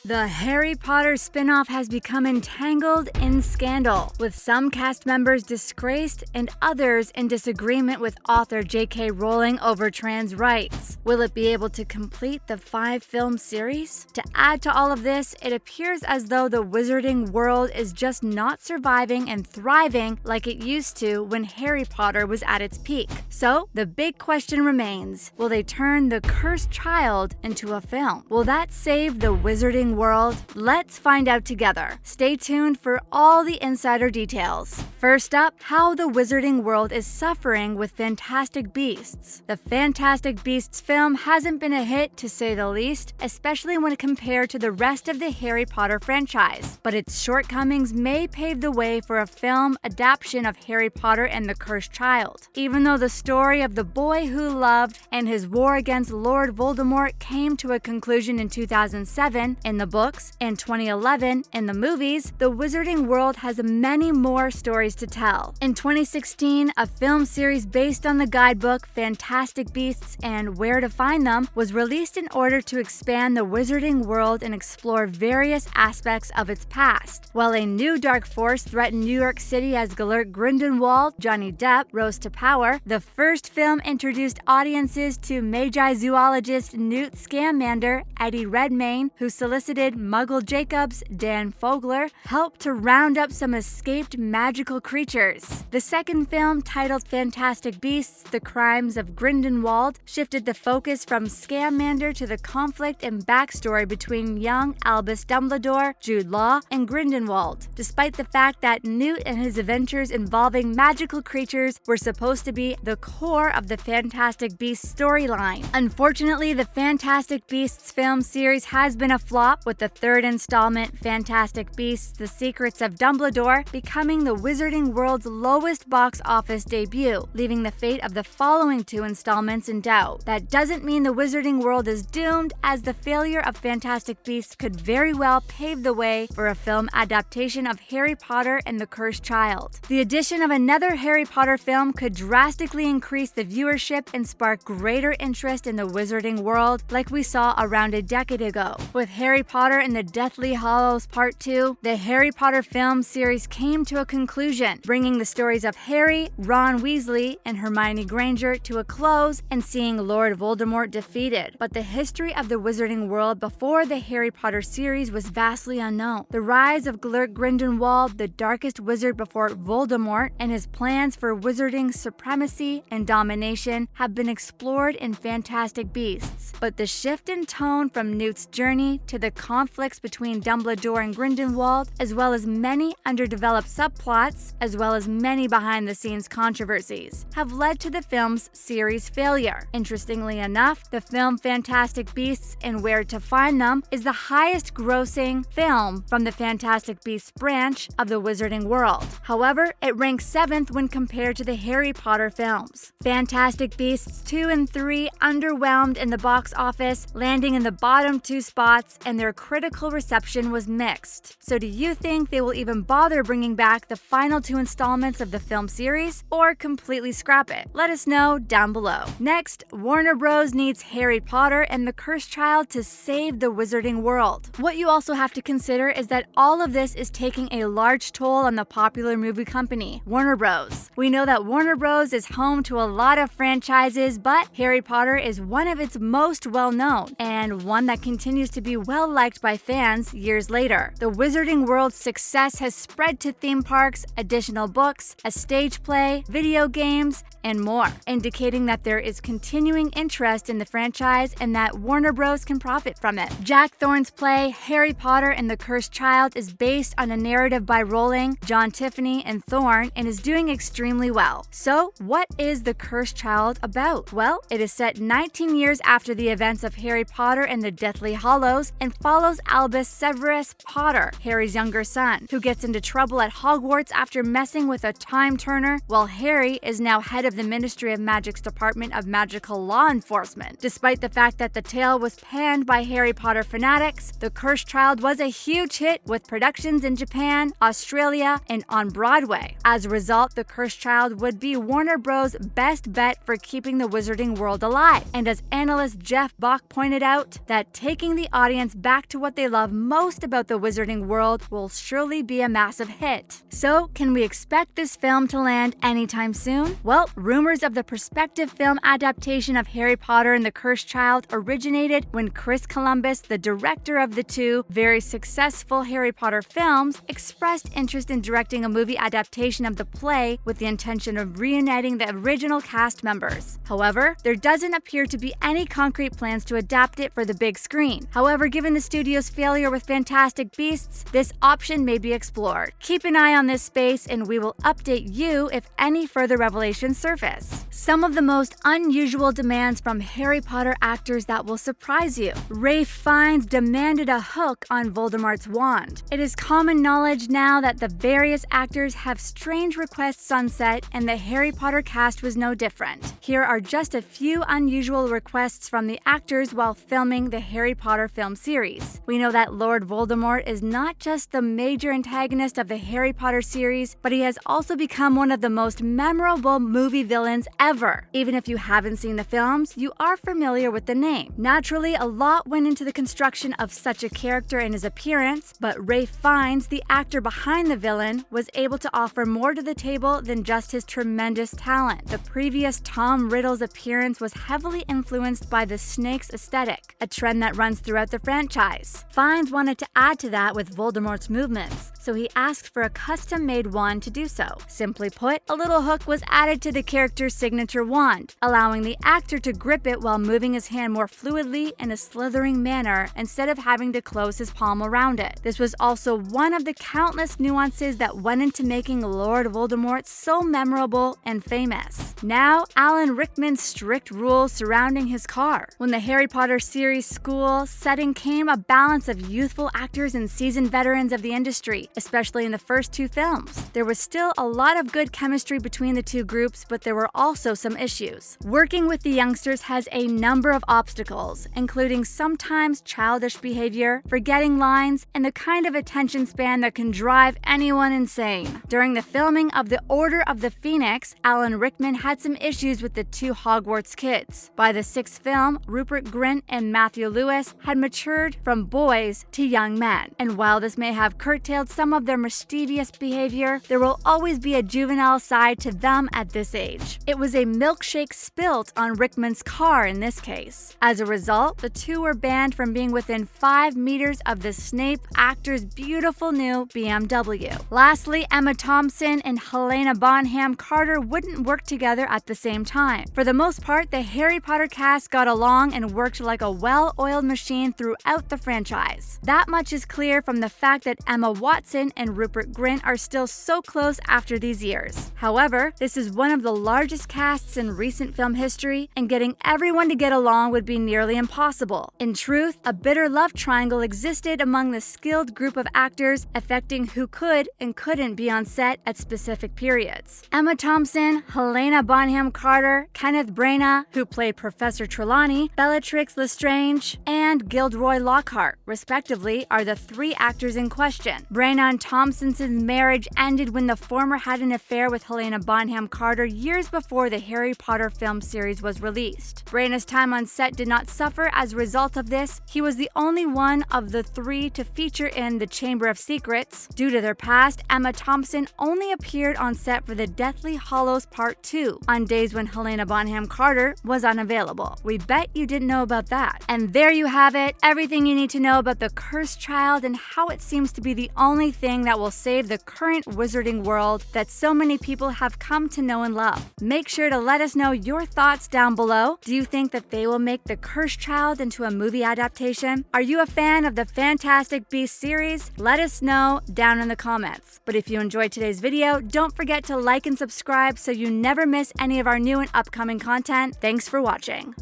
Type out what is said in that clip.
The Harry Potter spin-off has become entangled in scandal, with some cast members disgraced and others in disagreement with author J.K. Rowling over trans rights. Will it be able to complete the 5-film series? To add to all of this, it appears as though the wizarding world is just not surviving and thriving like it used to when Harry Potter was at its peak. So, the big question remains, will they turn The Cursed Child into a film? Will that save the wizarding world? Let's find out together. Stay tuned for all the insider details. First up, how the wizarding world is suffering with Fantastic Beasts. The Fantastic Beasts film hasn't been a hit, to say the least, especially when compared to the rest of the Harry Potter franchise. But its shortcomings may pave the way for a film adaptation of Harry Potter and the Cursed Child. Even though the story of the boy who loved and his war against Lord Voldemort came to a conclusion in 2007 in the books and 2011 in the movies, the wizarding world has many more stories to tell. In 2016, a film series based on the guidebook Fantastic Beasts and Where to Find Them was released in order to expand the wizarding world and explore various aspects of its past. While a new dark force threatened New York City as Gellert Grindelwald, Johnny Depp, rose to power, the first film introduced audiences to Magi zoologist Newt Scamander, Eddie Redmayne, who solicited Muggle Jacobs, Dan Fogler, helped to round up some escaped magical creatures. The second film, titled Fantastic Beasts: The Crimes of Grindelwald, shifted the focus from Scamander to the conflict and backstory between young Albus Dumbledore, Jude Law, and Grindelwald, despite the fact that Newt and his adventures involving magical creatures were supposed to be the core of the Fantastic Beasts storyline. Unfortunately, the Fantastic Beasts film series has been a flop, with the third installment, Fantastic Beasts: The Secrets of Dumbledore, becoming the wizarding world's lowest box office debut, leaving the fate of the following 2 installments in doubt. That doesn't mean the wizarding world is doomed, as the failure of Fantastic Beasts could very well pave the way for a film adaptation of Harry Potter and the Cursed Child. The addition of another Harry Potter film could drastically increase the viewership and spark greater interest in the wizarding world, like we saw around a decade ago. With Harry Potter and the Deathly Hallows Part 2, the Harry Potter film series came to a conclusion, bringing the stories of Harry, Ron Weasley, and Hermione Granger to a close and seeing Lord Voldemort defeated. But the history of the wizarding world before the Harry Potter series was vastly unknown. The rise of Gellert Grindelwald, the darkest wizard before Voldemort, and his plans for wizarding supremacy and domination have been explored in Fantastic Beasts. But the shift in tone from Newt's journey to the conflicts between Dumbledore and Grindelwald, as well as many underdeveloped subplots, as well as many behind-the-scenes controversies, have led to the film's series failure. Interestingly enough, the film Fantastic Beasts and Where to Find Them is the highest-grossing film from the Fantastic Beasts branch of the wizarding world. However, it ranks 7th when compared to the Harry Potter films. Fantastic Beasts 2 and 3 underwhelmed in the box office, landing in the bottom 2 spots, and their critical reception was mixed. So do you think they will even bother bringing back the final 2 installments of the film series, or completely scrap it? Let us know down below. Next, Warner Bros. Needs Harry Potter and the Cursed Child to save the wizarding world. What you also have to consider is that all of this is taking a large toll on the popular movie company, Warner Bros. We know that Warner Bros. Is home to a lot of franchises, but Harry Potter is one of its most well-known, and one that continues to be well-liked by fans years later. The wizarding world's success has spread to theme parks, additional books, a stage play, video games, and more, indicating that there is continuing interest in the franchise and that Warner Bros. Can profit from it. Jack Thorne's play Harry Potter and the Cursed Child is based on a narrative by Rowling, John Tiffany, and Thorne, and is doing extremely well. So, what is the Cursed Child about? Well, it is set 19 years after the events of Harry Potter and the Deathly Hallows and follows Albus Severus Potter, Harry's younger son, who gets into trouble at Hogwarts after messing with a time turner, while Harry is now head of of the Ministry of Magic's Department of Magical Law Enforcement. Despite the fact that the tale was panned by Harry Potter fanatics, The Cursed Child was a huge hit with productions in Japan, Australia, and on Broadway. As a result, The Cursed Child would be Warner Bros.' best bet for keeping the wizarding world alive. And as analyst Jeff Bach pointed out, that taking the audience back to what they love most about the wizarding world will surely be a massive hit. So, can we expect this film to land anytime soon? Well, rumors of the prospective film adaptation of Harry Potter and the Cursed Child originated when Chris Columbus, the director of the two very successful Harry Potter films, expressed interest in directing a movie adaptation of the play with the intention of reuniting the original cast members. However, there doesn't appear to be any concrete plans to adapt it for the big screen. However, given the studio's failure with Fantastic Beasts, this option may be explored. Keep an eye on this space and we will update you if any further revelations surface. Some of the most unusual demands from Harry Potter actors that will surprise you. Ralph Fiennes demanded a hook on Voldemort's wand. It is common knowledge now that the various actors have strange requests on set, and the Harry Potter cast was no different. Here are just a few unusual requests from the actors while filming the Harry Potter film series. We know that Lord Voldemort is not just the major antagonist of the Harry Potter series, but he has also become one of the most memorable movie villains ever. Even if you haven't seen the films, you are familiar with the name. Naturally, a lot went into the construction of such a character and his appearance, but Ralph Fiennes, the actor behind the villain, was able to offer more to the table than just his tremendous talent. The previous Tom Riddle's appearance was heavily influenced by the Snake's aesthetic, a trend that runs throughout the franchise. Fiennes wanted to add to that with Voldemort's movements, so he asked for a custom-made wand to do so. Simply put, a little hook was added to the character's signature wand, allowing the actor to grip it while moving his hand more fluidly in a slithering manner instead of having to close his palm around it. This was also one of the countless nuances that went into making Lord Voldemort so memorable and famous. Now, Alan Rickman's strict rules surrounding his car. When the Harry Potter series school setting came, a balance of youthful actors and seasoned veterans of the industry, especially in the first two films. There was still a lot of good chemistry between the two groups, but there were also some issues. Working with the youngsters has a number of obstacles, including sometimes childish behavior, forgetting lines, and the kind of attention span that can drive anyone insane. During the filming of The Order of the Phoenix, Alan Rickman had some issues with the two Hogwarts kids. By the sixth film, Rupert Grint and Matthew Lewis had matured from boys to young men. And while this may have curtailed some of their mischievous behavior, there will always be a juvenile side to them at this age. It was a milkshake spilt on Rickman's car in this case. As a result, the two were banned from being within 5 meters of the Snape actor's beautiful new BMW. Lastly, Emma Thompson and Helena Bonham Carter wouldn't work together at the same time. For the most part, the Harry Potter cast got along and worked like a well-oiled machine throughout the franchise. That much is clear from the fact that Emma Watson and Rupert Grint are still so close after these years. However, this is one of the largest casts in recent film history, and getting everyone to get along would be nearly impossible. In truth, a bitter love triangle existed among the skilled group of actors, affecting who could and couldn't be on set at specific periods. Emma Thompson, Helena Bonham Carter, Kenneth Branagh, who played Professor Trelawney, Bellatrix Lestrange, and Gilderoy Lockhart, respectively, are the three actors in question. Branagh and Thompson's marriage ended when the former had an affair with Helena Bonham Carter years before the Harry Potter film series was released. Branagh's time on set did not suffer as a result of this. He was the only one of the three to feature in The Chamber of Secrets. Due to their past, Emma Thompson only appeared on set for the Deathly Hallows Part 2 on days when Helena Bonham Carter was unavailable. We bet you didn't know about that. And there you have it, everything you need to know about the Cursed Child and how it seems to be the only thing that will save the current wizarding world that so many people have come to know and love. Make sure to let us know your thoughts down below. Do you think that they will make the Cursed Child into a movie adaptation? Are you a fan of the Fantastic Beasts series? Let us know down in the comments. But if you enjoyed today's video, don't forget to like and subscribe so you never miss any of our new and upcoming content. Thanks for watching.